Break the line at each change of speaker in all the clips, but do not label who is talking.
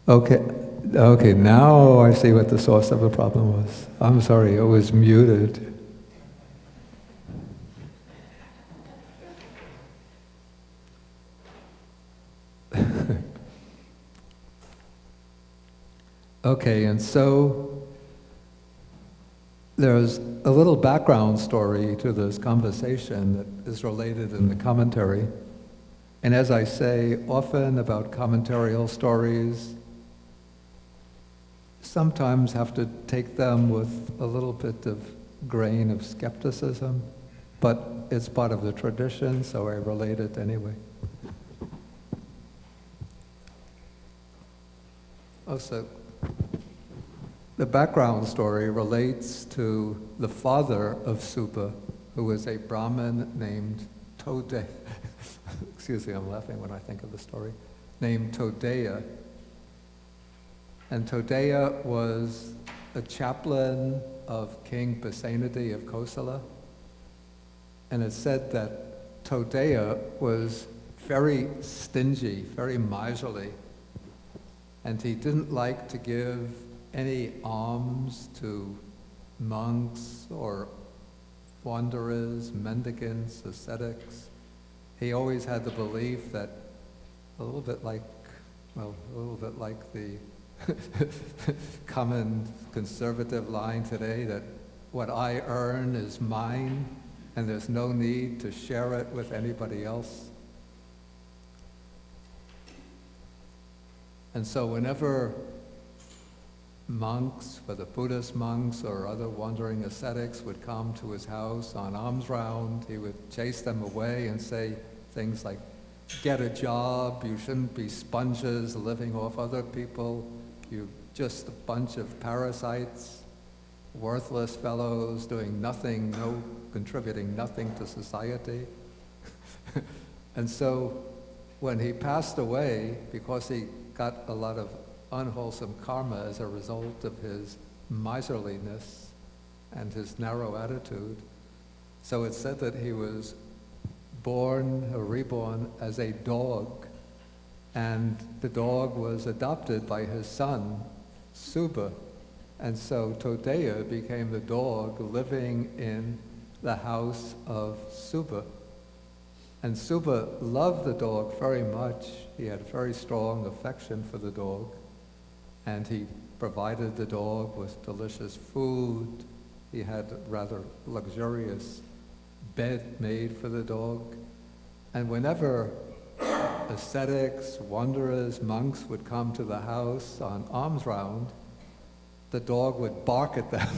Okay, okay, now I see what the source of the problem was. I'm sorry, it was muted. Okay, and so there's a little background story to this conversation that is related in the commentary. And as I say often about commentarial stories, sometimes have to take them with a little bit of grain of skepticism, but it's part of the tradition, so I relate it anyway. Also, the background story relates to the father of Supa, who was a Brahmin named Todeya. Excuse me, I'm laughing when I think of the story. Named Todeya. And Todeya was a chaplain of King Pasenadi of Kosala. And it's said that Todeya was very stingy, very miserly. And he didn't like to give any alms to monks or wanderers, mendicants, ascetics. He always had the belief that a little bit like the common conservative line today, that what I earn is mine and there's no need to share it with anybody else. And so whenever monks, whether Buddhist monks or other wandering ascetics, would come to his house on alms round, he would chase them away and say things like, get a job, you shouldn't be sponges living off other people, you're just a bunch of parasites, worthless fellows doing nothing, contributing nothing to society. And so when he passed away, because he got a lot of unwholesome karma as a result of his miserliness and his narrow attitude. So it's said that he was born or reborn as a dog, and the dog was adopted by his son, Suba. And so Todeya became the dog living in the house of Suba. And Suba loved the dog very much. He had very strong affection for the dog. And he provided the dog with delicious food. He had a rather luxurious bed made for the dog. And whenever ascetics, wanderers, monks would come to the house on alms round, the dog would bark at them.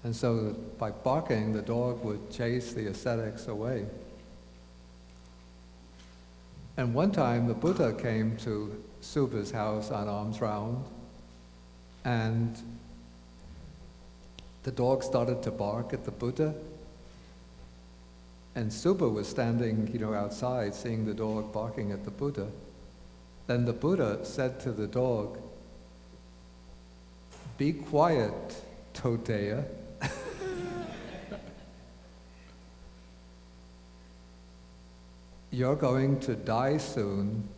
And so by barking, the dog would chase the ascetics away. And one time the Buddha came to Suba's house on alms round, and the dog started to bark at the Buddha. And Suba was standing, outside, seeing the dog barking at the Buddha. Then the Buddha said to the dog, "Be quiet, Todeya." You're going to die soon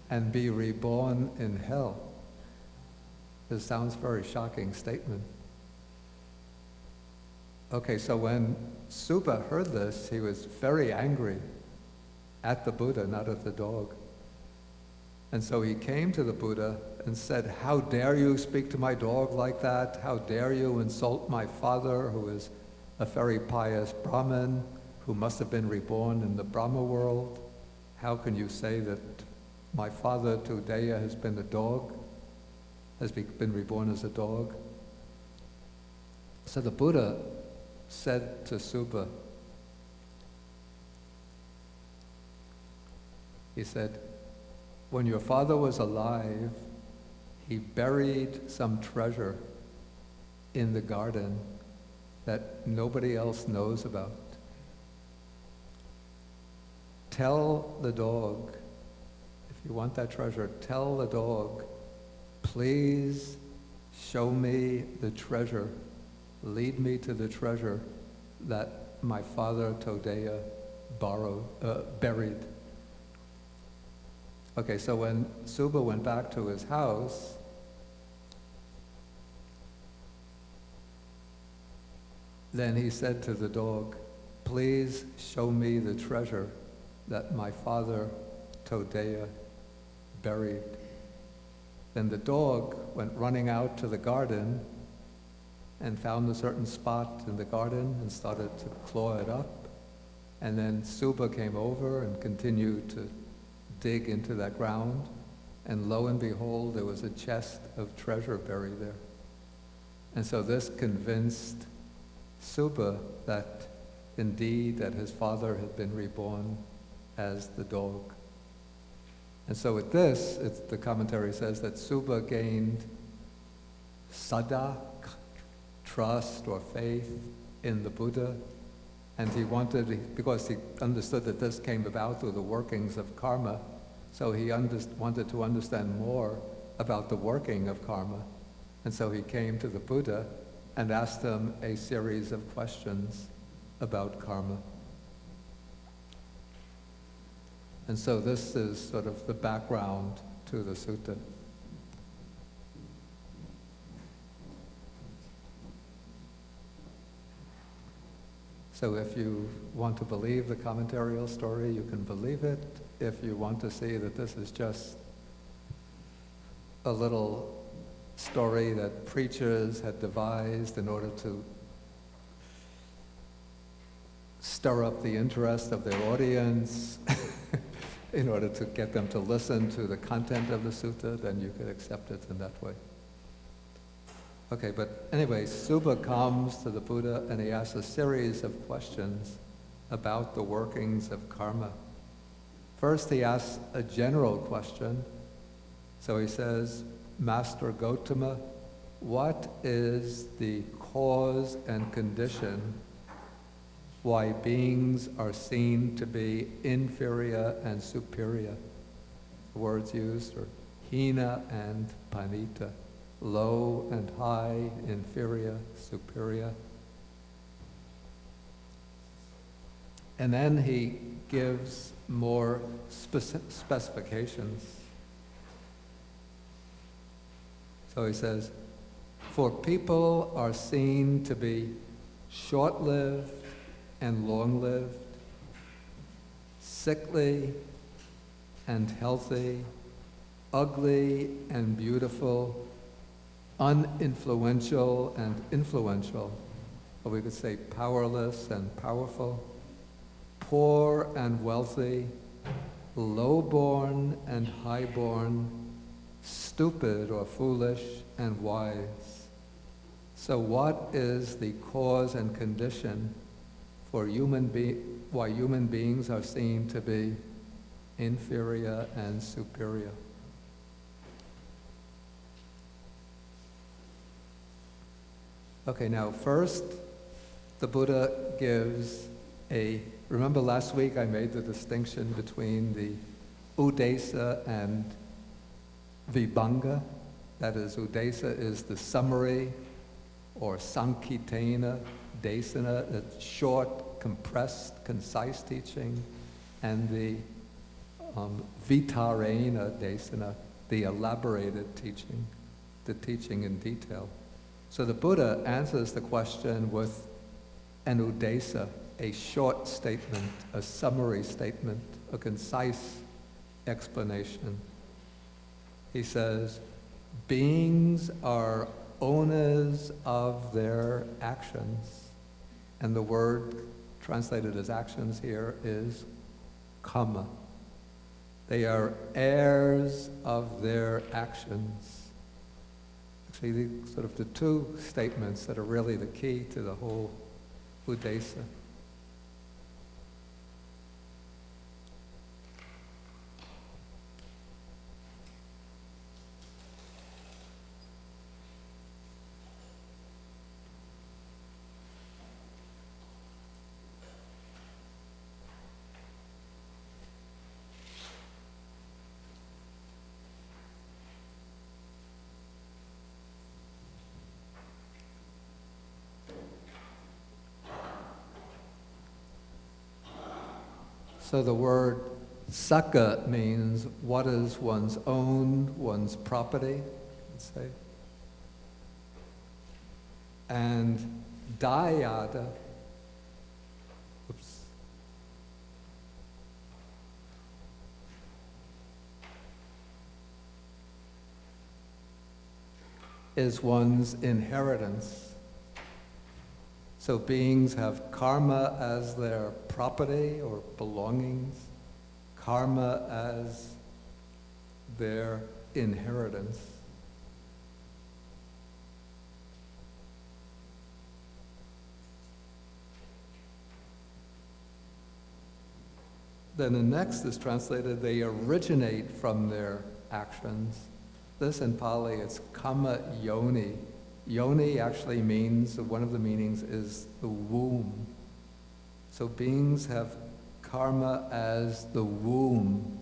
and be reborn in hell. This sounds a very shocking statement. Okay, so when Suba heard this, he was very angry at the Buddha, not at the dog. And so he came to the Buddha and said, "How dare you speak to my dog like that? How dare you insult my father, who is a very pious Brahmin, who must have been reborn in the Brahma world? How can you say that my father, Todeya, has been a dog, has been reborn as a dog?" So the Buddha said to Suba, he said, "When your father was alive, he buried some treasure in the garden that nobody else knows about. Tell the dog, if you want that treasure, tell the dog, please show me the treasure lead me to the treasure that my father Todeya buried. Okay, so when Suba went back to his house, then he said to the dog, "Please show me the treasure that my father Todeya buried." Then the dog went running out to the garden and found a certain spot in the garden and started to claw it up. And then Suba came over and continued to dig into that ground, and lo and behold, there was a chest of treasure buried there. And so this convinced Suba that indeed that his father had been reborn as the dog. And so with this, the commentary says that Suba gained sada, trust or faith in the Buddha, and he wanted, because he understood that this came about through the workings of karma, so he wanted to understand more about the working of karma. And so he came to the Buddha and asked him a series of questions about karma. And so this is sort of the background to the sutta. So if you want to believe the commentarial story, you can believe it. If you want to see that this is just a little story that preachers had devised in order to stir up the interest of their audience, in order to get them to listen to the content of the sutta, then you could accept it in that way. Okay, but anyway, Suba comes to the Buddha and he asks a series of questions about the workings of karma. First, he asks a general question. So he says, "Master Gautama, what is the cause and condition why beings are seen to be inferior and superior?" The words used are hina and panita, low and high, inferior, superior. And then he gives more specifications. So he says, "For people are seen to be short-lived and long-lived, sickly and healthy, ugly and beautiful, uninfluential and influential," or we could say powerless and powerful, poor and wealthy, low-born and high-born, stupid or foolish and wise. So what is the cause and condition for why human beings are seen to be inferior and superior? Okay, now first, the Buddha gives remember last week I made the distinction between the udesa and vibhanga. That is, udesa is the summary or sankitena desana, it's short, compressed, concise teaching, and the vitarena desana, the elaborated teaching, the teaching in detail. So the Buddha answers the question with an udesa, a short statement, a summary statement, a concise explanation. He says, beings are owners of their actions. And the word translated as actions here is kamma. They are heirs of their actions. Actually, sort of the two statements that are really the key to the whole udesa. So the word sakka means what is one's own, one's property, let's say. And dayada, is one's inheritance. So beings have karma as their property or belongings, karma as their inheritance. Then the next is translated, they originate from their actions. This in Pali, it's kamma yoni. Yoni actually means, one of the meanings is the womb. So beings have karma as the womb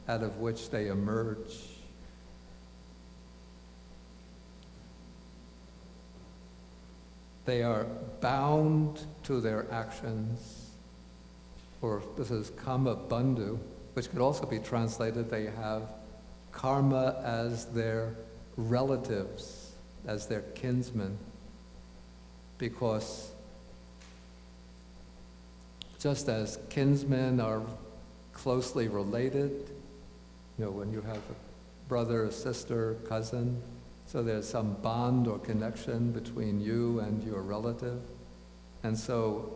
out of which they emerge. They are bound to their actions, or this is kamma bandhu, which could also be translated, they have karma as their relatives, as their kinsmen, because just as kinsmen are closely related, when you have a brother, sister, cousin, so there's some bond or connection between you and your relative. And so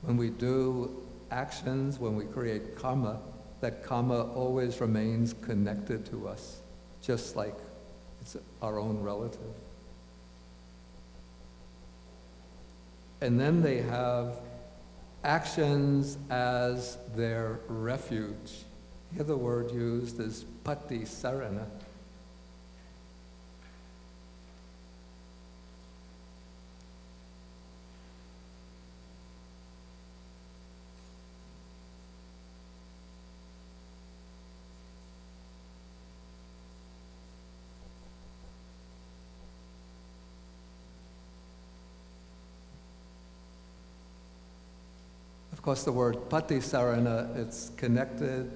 when we do actions, when we create karma, that karma always remains connected to us, just like it's our own relative. And then they have actions as their refuge. Here the word used is pati sarana. Of course, the word pati sarana, it's connected,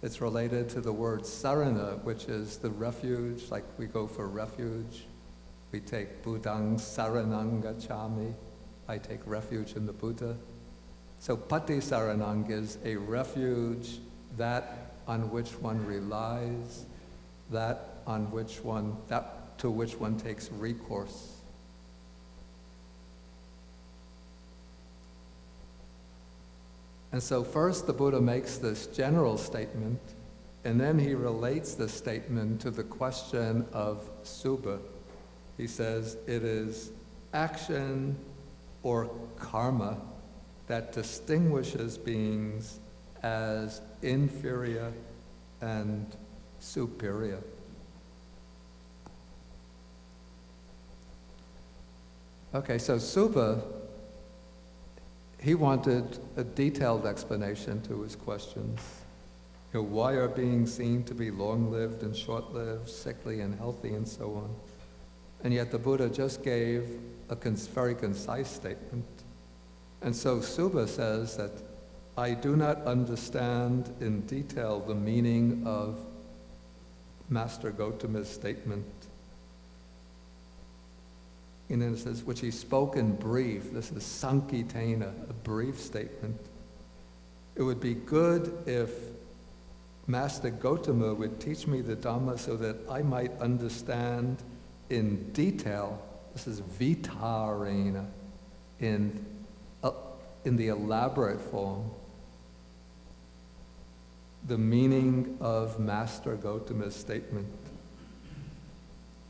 it's related to the word sarana, which is the refuge, like we go for refuge. We take Buddhang saranang gacchami. I take refuge in the Buddha. So pati saranang is a refuge, that on which one relies, that to which one takes recourse. And so first the Buddha makes this general statement, and then he relates the statement to the question of subha. He says it is action or karma that distinguishes beings as inferior and superior. Okay, so subha, he wanted a detailed explanation to his questions. Why are beings seen to be long-lived and short-lived, sickly and healthy, and so on? And yet the Buddha just gave a very concise statement. And so Subha says that I do not understand in detail the meaning of Master Gautama's statement. And then it says, which he spoke in brief. This is Sankitena, a brief statement. It would be good if Master Gautama would teach me the Dhamma so that I might understand in detail. This is vitarena, in the elaborate form, the meaning of Master Gautama's statement.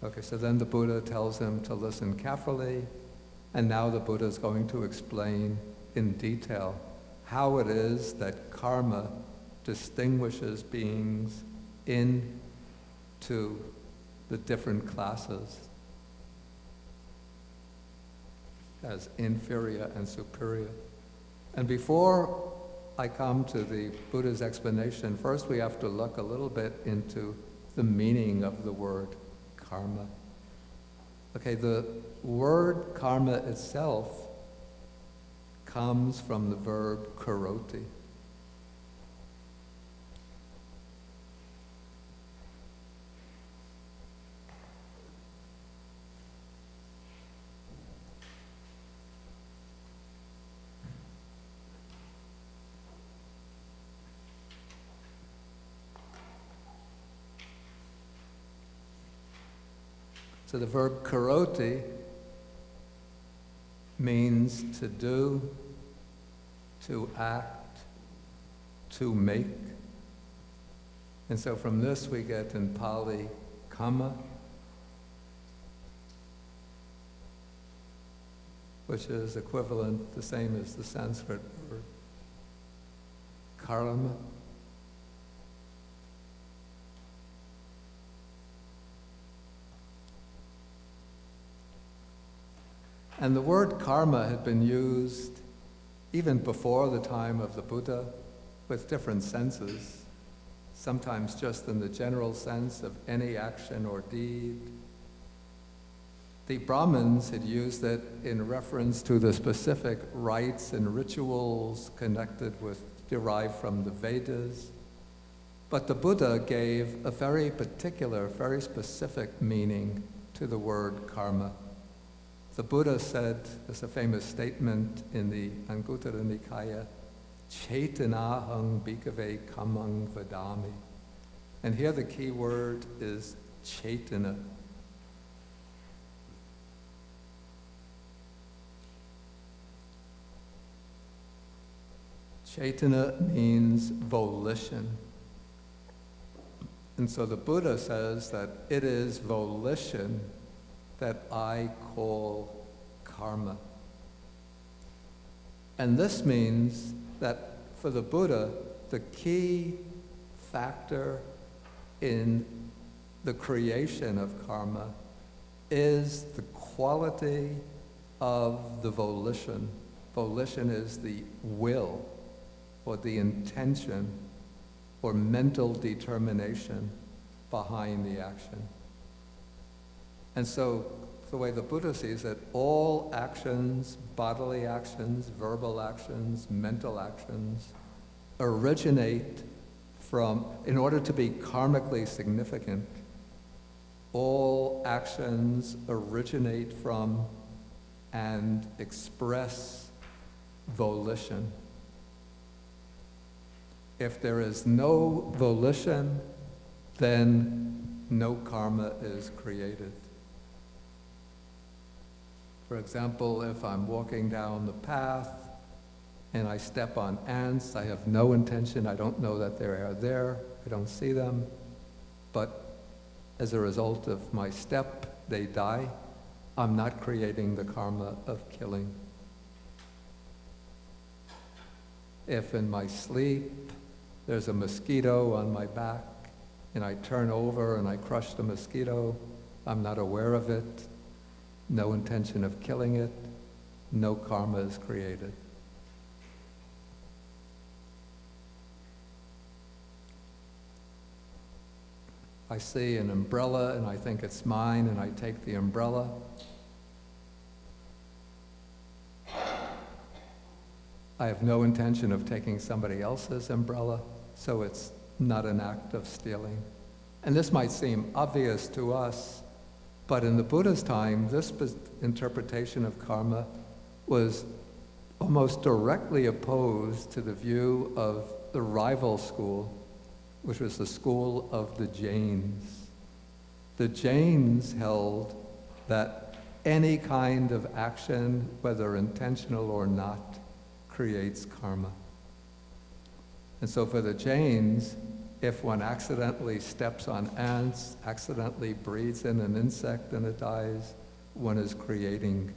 Okay, so then the Buddha tells him to listen carefully, and now the Buddha is going to explain in detail how it is that karma distinguishes beings into the different classes as inferior and superior. And before I come to the Buddha's explanation, first we have to look a little bit into the meaning of the word karma. Okay, the word karma itself comes from the verb karoti. So the verb karoti means to do, to act, to make. And so from this we get in Pali kamma, which is equivalent, the same as the Sanskrit word karma. And the word karma had been used even before the time of the Buddha with different senses, sometimes just in the general sense of any action or deed. The Brahmins had used it in reference to the specific rites and rituals derived from the Vedas. But the Buddha gave a very particular, very specific meaning to the word karma. The Buddha said, there's a famous statement in the Untitled Nikaya, Chetanahang bhikkhave kammang vadami. And here the key word is chetana. Chetana means volition. And so the Buddha says that it is volition that I call karma. And this means that for the Buddha, the key factor in the creation of karma is the quality of the volition. Volition is the will or the intention or mental determination behind the action. And so, the way the Buddha sees it, all actions, bodily actions, verbal actions, mental actions, originate from, in order to be karmically significant, all actions originate from and express volition. If there is no volition, then no karma is created. For example, if I'm walking down the path and I step on ants, I have no intention, I don't know that they are there, I don't see them, but as a result of my step, they die, I'm not creating the karma of killing. If in my sleep there's a mosquito on my back and I turn over and I crush the mosquito, I'm not aware of it, no intention of killing it, no karma is created. I see an umbrella and I think it's mine and I take the umbrella. I have no intention of taking somebody else's umbrella, so it's not an act of stealing. And this might seem obvious to us, but in the Buddha's time, this interpretation of karma was almost directly opposed to the view of the rival school, which was the school of the Jains. The Jains held that any kind of action, whether intentional or not, creates karma. And so for the Jains, if one accidentally steps on ants, accidentally breathes in an insect and it dies, one is creating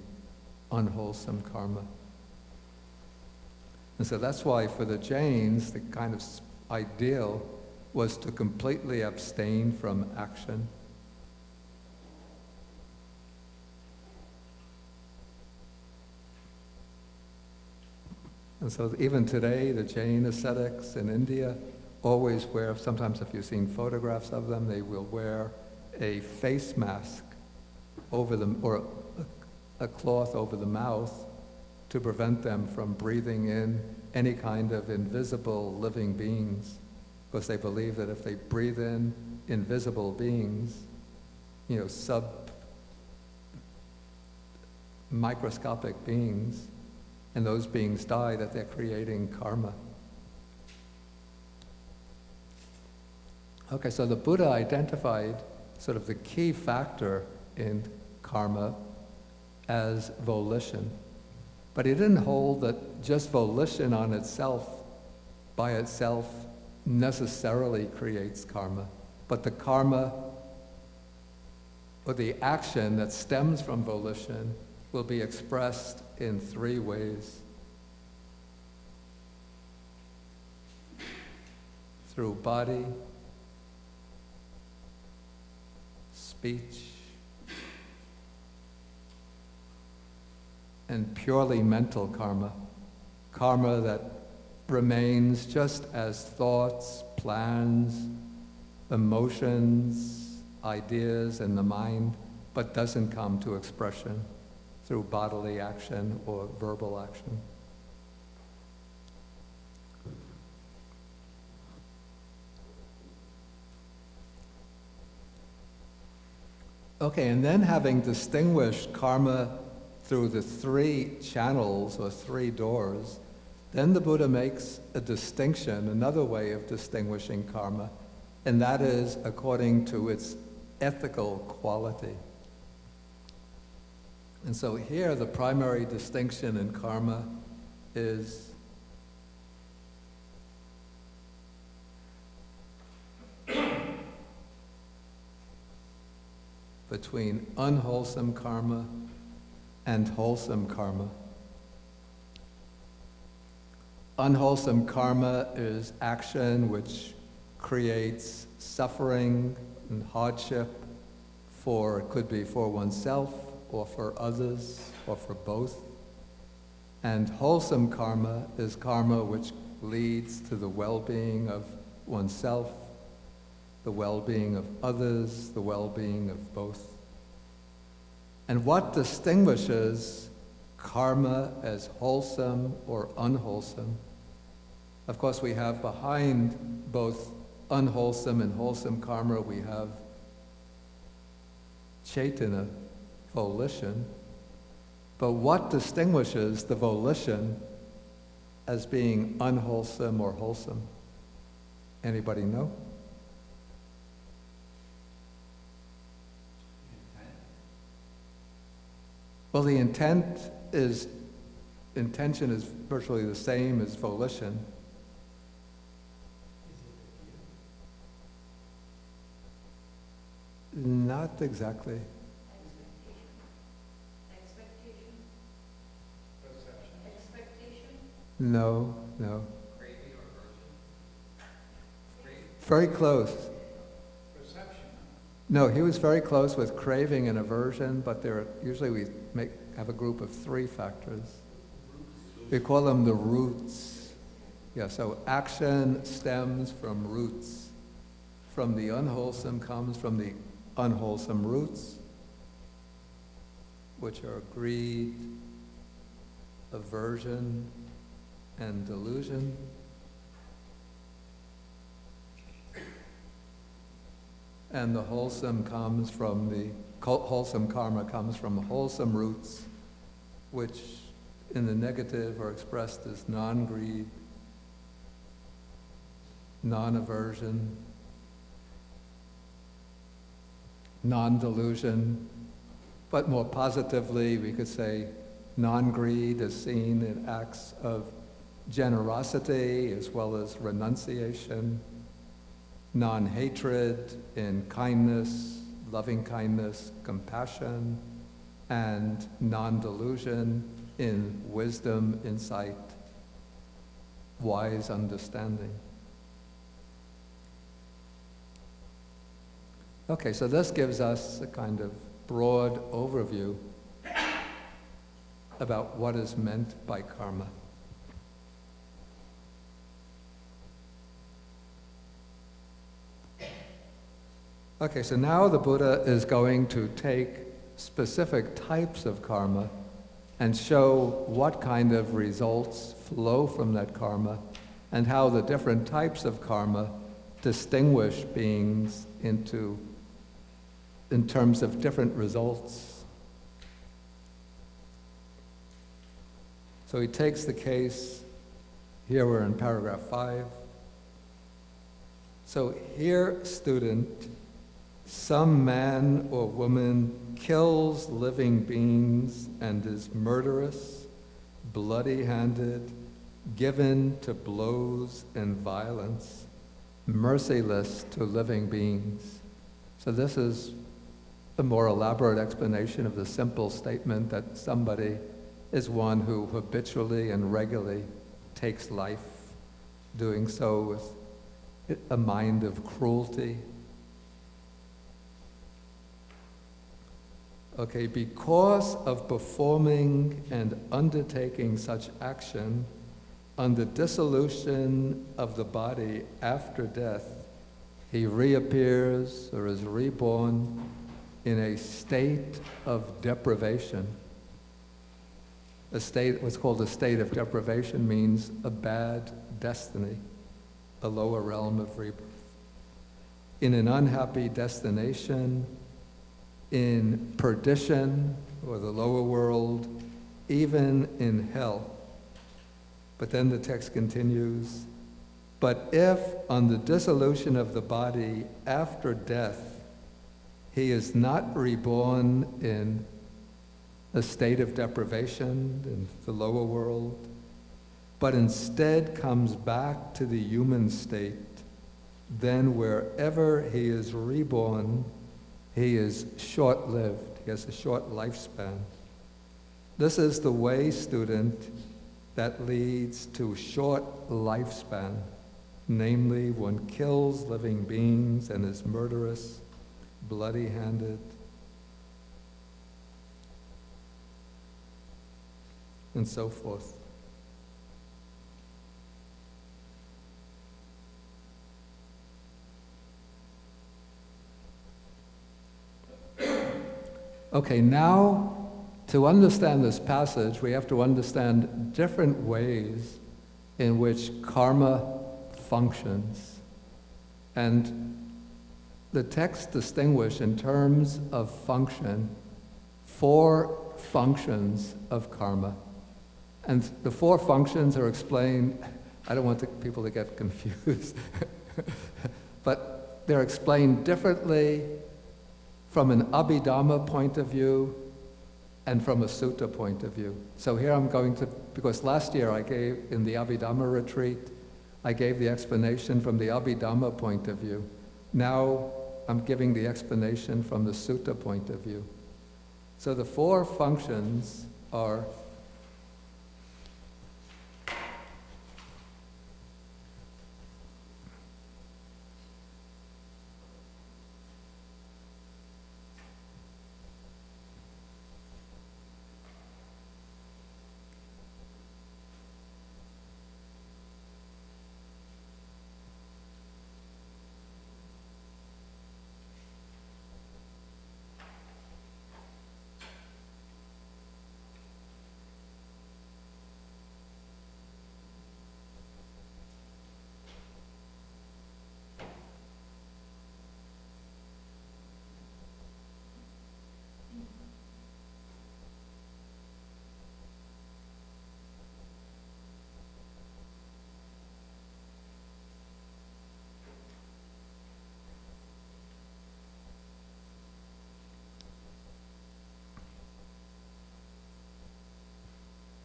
unwholesome karma. And so that's why for the Jains, the kind of ideal was to completely abstain from action. And so even today, the Jain ascetics in India always wear, sometimes if you've seen photographs of them, they will wear a face mask over them, or a cloth over the mouth to prevent them from breathing in any kind of invisible living beings, because they believe that if they breathe in invisible beings, microscopic beings, and those beings die, that they're creating karma. Okay, so the Buddha identified sort of the key factor in karma as volition. But he didn't hold that just volition on itself, by itself, necessarily creates karma. But the karma, or the action that stems from volition, will be expressed in three ways. Through body, speech, and purely mental karma. Karma that remains just as thoughts, plans, emotions, ideas in the mind, but doesn't come to expression through bodily action or verbal action. Okay, and then having distinguished karma through the three channels or three doors, then the Buddha makes a distinction, another way of distinguishing karma, and that is according to its ethical quality. And so here the primary distinction in karma is between unwholesome karma and wholesome karma. Unwholesome karma is action which creates suffering and hardship it could be for oneself or for others or for both. And wholesome karma is karma which leads to the well-being of oneself, the well-being of others, the well-being of both. And what distinguishes karma as wholesome or unwholesome? Of course, we have behind both unwholesome and wholesome karma, we have cetana, volition. But what distinguishes the volition as being unwholesome or wholesome? Anybody know? Well, the intention is virtually the same as volition. Not exactly.
Expectation. Perception. Expectation.
No.
Craving or urging?
Very close.
Perception.
No, he was very close with craving and aversion, but usually we have a group of three factors. We call them the roots. Yeah, so action stems from roots. From the unwholesome comes from the unwholesome roots, which are greed, aversion, and delusion. And the wholesome karma comes from wholesome roots, which in the negative are expressed as non-greed, non-aversion, non-delusion, but more positively we could say non-greed is seen in acts of generosity as well as renunciation, non-hatred in kindness, loving kindness, compassion, and non-delusion in wisdom, insight, wise understanding. Okay, so this gives us a kind of broad overview about what is meant by karma. Okay, so now the Buddha is going to take specific types of karma and show what kind of results flow from that karma and how the different types of karma distinguish beings in terms of different results. So he takes the case, here we're in paragraph 5. So here, student, some man or woman kills living beings and is murderous, bloody-handed, given to blows and violence, merciless to living beings. So this is a more elaborate explanation of the simple statement that somebody is one who habitually and regularly takes life, doing so with a mind of cruelty. Okay, because of performing and undertaking such action on the dissolution of the body after death, he reappears or is reborn in a state of deprivation. A state, what's called a state of deprivation, means a bad destiny, a lower realm of rebirth. In an unhappy destination, in perdition, or the lower world, even in hell. But then the text continues, but if on the dissolution of the body after death, he is not reborn in a state of deprivation in the lower world, but instead comes back to the human state, then wherever he is reborn, he is short-lived. He has a short lifespan. This is the way, student, that leads to short lifespan. Namely, one kills living beings and is murderous, bloody-handed, and so forth. Okay, now to understand this passage, we have to understand different ways in which karma functions. And the text distinguishes in terms of function 4 functions of karma. And the 4 functions are explained, I don't want people to get confused, but they're explained differently from an Abhidhamma point of view and from a Sutta point of view. So here I'm going to, because last year I gave, in the Abhidhamma retreat, I gave the explanation from the Abhidhamma point of view. Now I'm giving the explanation from the Sutta point of view. So the 4 functions are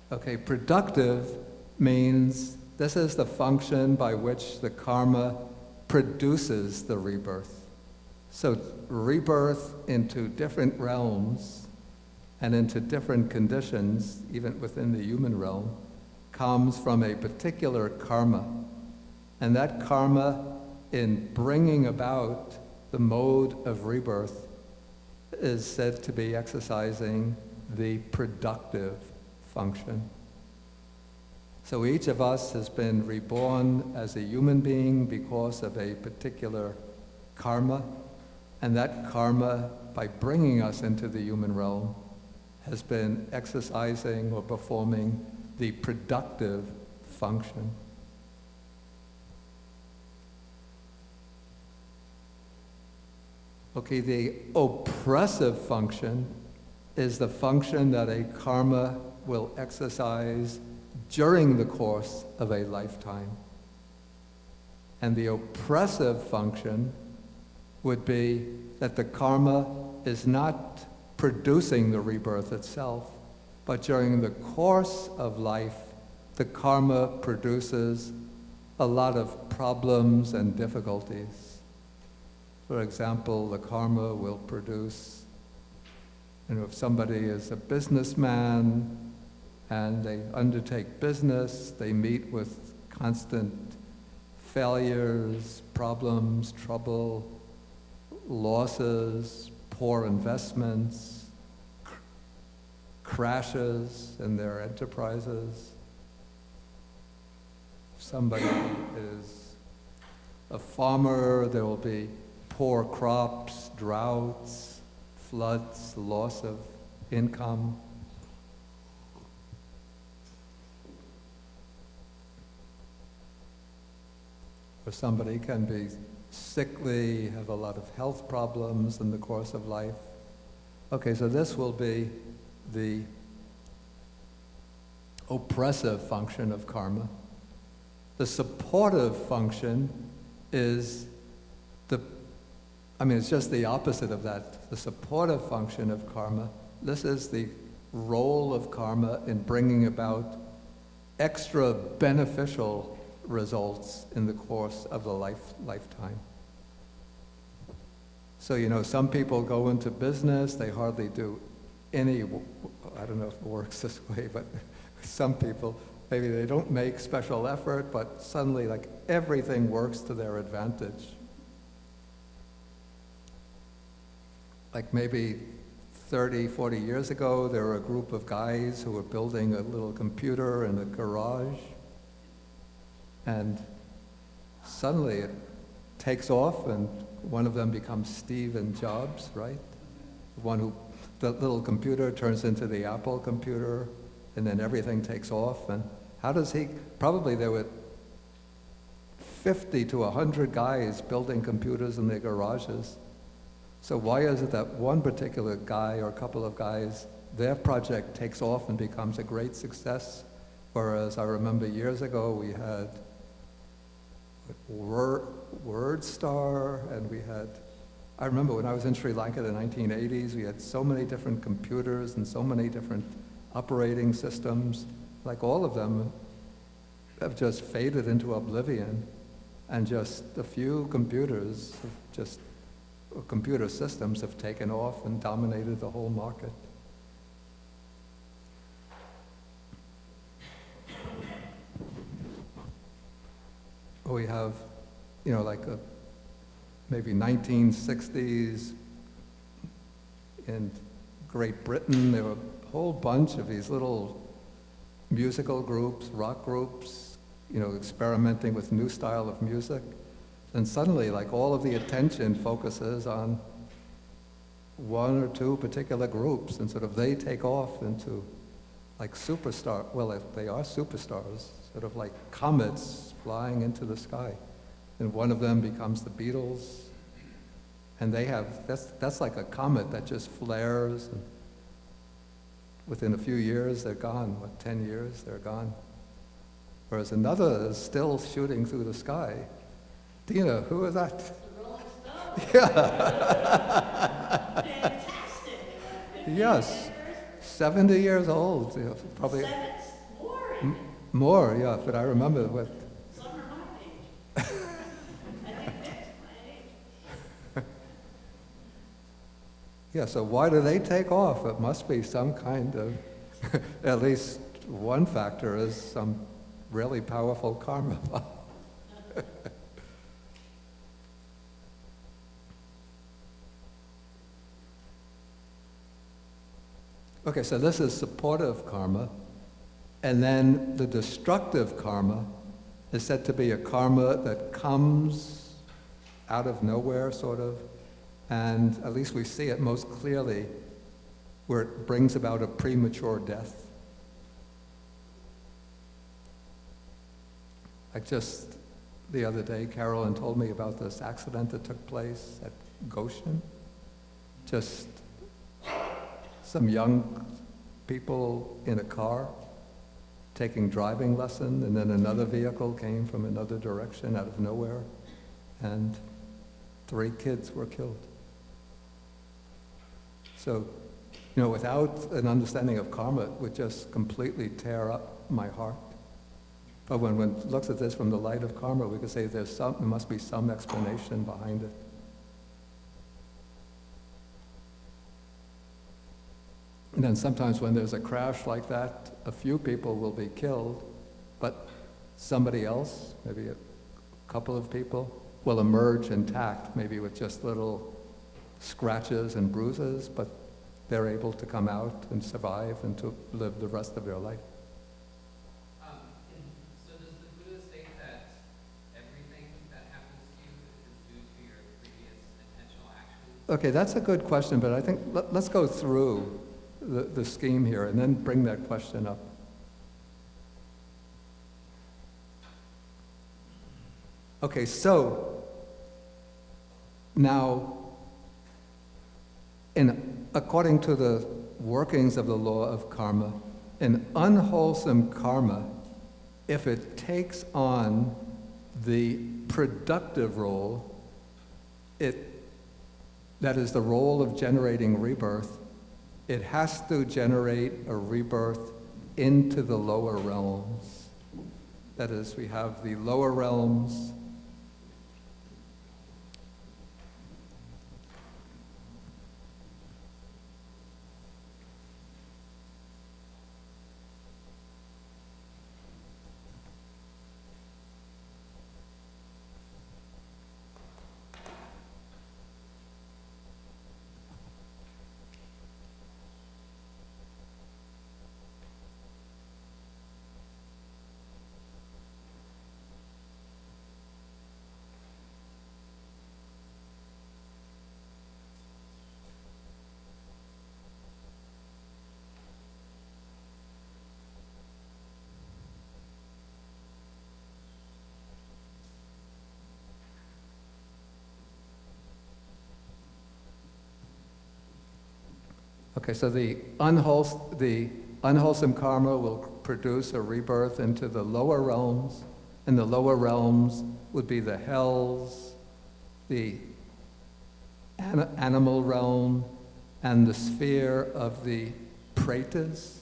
okay, productive means this is the function by which the karma produces the rebirth. So rebirth into different realms and into different conditions, even within the human realm, comes from a particular karma. And that karma, in bringing about the mode of rebirth, is said to be exercising the productive function. So each of us has been reborn as a human being because of a particular karma, and that karma, by bringing us into the human realm, has been exercising or performing the productive function. Okay, the oppressive function is the function that a karma will exercise during the course of a lifetime. And the oppressive function would be that the karma is not producing the rebirth itself, but during the course of life, the karma produces a lot of problems and difficulties. For example, the karma will produce, if somebody is a businessman and they undertake business, they meet with constant failures, problems, trouble, losses, poor investments, crashes in their enterprises. If somebody is a farmer, there will be poor crops, droughts, floods, loss of income. Or somebody can be sickly, have a lot of health problems in the course of life. Okay, so this will be the oppressive function of karma. The supportive function is it's just the opposite of that. The supportive function of karma, this is the role of karma in bringing about extra beneficial results in the course of the lifetime. So, some people go into business, they hardly do any, I don't know if it works this way, but some people, maybe they don't make special effort, but suddenly everything works to their advantage. Like maybe 30, 40 years ago, there were a group of guys who were building a little computer in a garage, and suddenly it takes off, and one of them becomes Steve Jobs, right? The little computer turns into the Apple computer, and then everything takes off. And how does he? Probably there were 50 to 100 guys building computers in their garages. So why is it that one particular guy or a couple of guys, their project takes off and becomes a great success, whereas I remember years ago we had WordStar, and I remember when I was in Sri Lanka in the 1980s, we had so many different computers and so many different operating systems. All of them have just faded into oblivion, and just a few computer systems have taken off and dominated the whole market. We have, maybe 1960s in Great Britain, there were a whole bunch of these little musical groups, rock groups, experimenting with new style of music. And suddenly, all of the attention focuses on one or two particular groups, and they take off into superstar. Well, they are superstars, like comets flying into the sky. And one of them becomes the Beatles, and that's like a comet that just flares, and within a few years they're gone. 10 years, they're gone. Whereas another is still shooting through the sky. Dina, who is that?
The Rolling Stones.
Yeah.
Fantastic.
Yes. 70 years old, probably.
More.
More, yeah, but I remember what.
Some are my age. I think that's my age.
Yeah, so why do they take off? It must be some kind of, at least one factor is some really powerful karma. Okay, so this is supportive karma, and then the destructive karma is said to be a karma that comes out of nowhere, sort of, and at least we see it most clearly where it brings about a premature death. Like just the other day, Carolyn told me about this accident that took place at Goshen. Just some young people in a car taking driving lesson, and then another vehicle came from another direction out of nowhere, and 3 kids were killed. So, without an understanding of karma, it would just completely tear up my heart. But when one looks at this from the light of karma, we could say there must be some explanation behind it. And then sometimes when there's a crash like that, a few people will be killed, but somebody else, maybe a couple of people, will emerge intact, maybe with just little scratches and bruises, but they're able to come out and survive and to live the rest of their life.
So does the Buddha state that everything that happens to you is due to your previous intentional actions?
Okay, that's a good question, but I think let's go through the scheme here and then bring that question up. Okay, so now, according to the workings of the law of karma, an unwholesome karma, if it takes on the productive role, that is the role of generating rebirth, it has to generate a rebirth into the lower realms. That is, we have the lower realms. Okay, so the unwholesome karma will produce a rebirth into the lower realms, and the lower realms would be the hells, the animal realm, and the sphere of the pretas.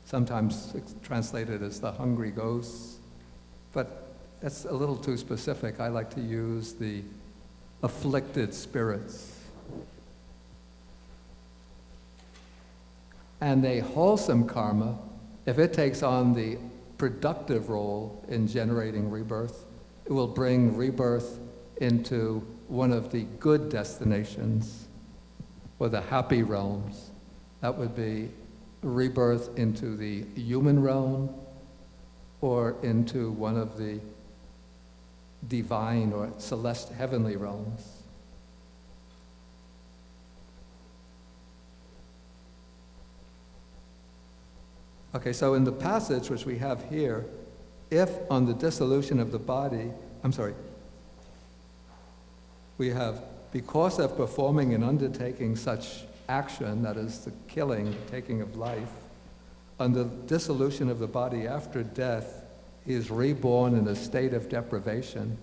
Sometimes it's translated as the hungry ghosts, but that's a little too specific. I like to use the afflicted spirits. And a wholesome karma, if it takes on the productive role in generating rebirth, it will bring rebirth into one of the good destinations, or the happy realms. That would be rebirth into the human realm, or into one of the divine or celestial heavenly realms. Okay, so in the passage which we have here, if on the dissolution of the body, we have, because of performing and undertaking such action, that is the killing, taking of life, on the dissolution of the body after death, he is reborn in a state of deprivation.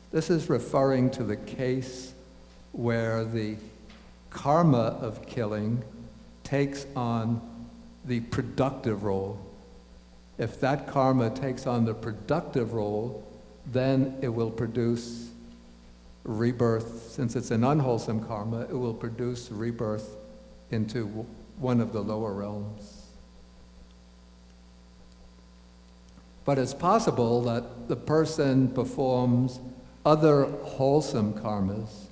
This is referring to the case where the karma of killing takes on the productive role. If that karma takes on the productive role, then it will produce rebirth. Since it's an unwholesome karma, it will produce rebirth into one of the lower realms. But it's possible that the person performs other wholesome karmas.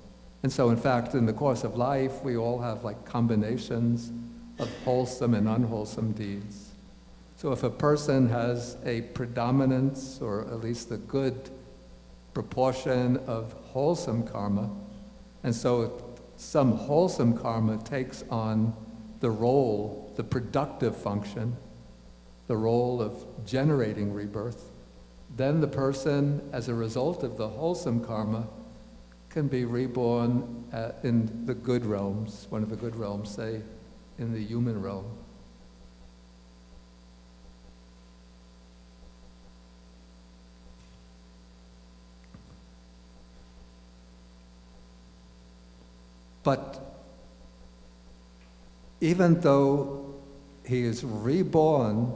And so, in fact, in the course of life, we all have like combinations of wholesome and unwholesome deeds. So if a person has a predominance, or at least a good proportion of wholesome karma, and so some wholesome karma takes on the role, the productive function, the role of generating rebirth, then the person, as a result of the wholesome karma, can be reborn in the good realms, one of the good realms, say, in the human realm. But even though he is reborn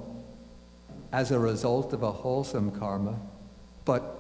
as a result of a wholesome karma, but